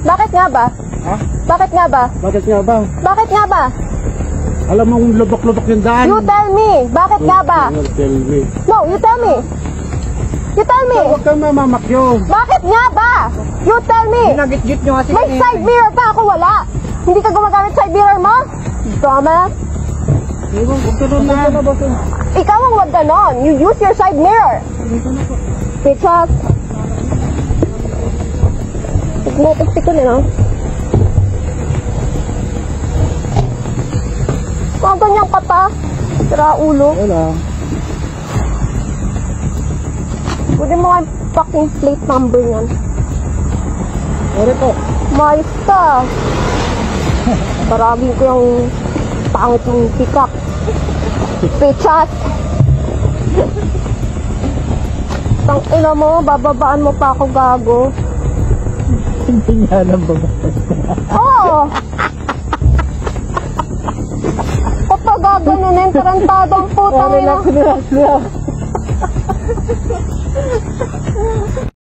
Bakit nga ba? Ha? Bakit nga ba? Bakit nga ba? Bakit nga ba? Alam mong lubok-lubok yung daan. You tell me. Bakit nga ba? You tell me. No, you tell me. You tell me. Huwag kang mamamakyo. Bakit nga ba? You tell me. Ginagit-git nyo kasi. May side mirror pa ako, wala. Hindi ka gumagamit side mirror mo? Dumbass. Huwag ka doon na. Ikaw ang wag ganon. You use your side mirror. Bitches. Tignan ko nila. Kung ganyan ka pa, sira ulo. Wala. Pwede mo nga fucking plate number yan. Sorry po. Mayos ka. Paragin ko yung pangit mong pick-up. Bitches. Tangina mo, bababaan mo pa ako, gago. Hindi nga nang babaan. Oo! Kapag gaganunin, tarantadong putang ina. Relax.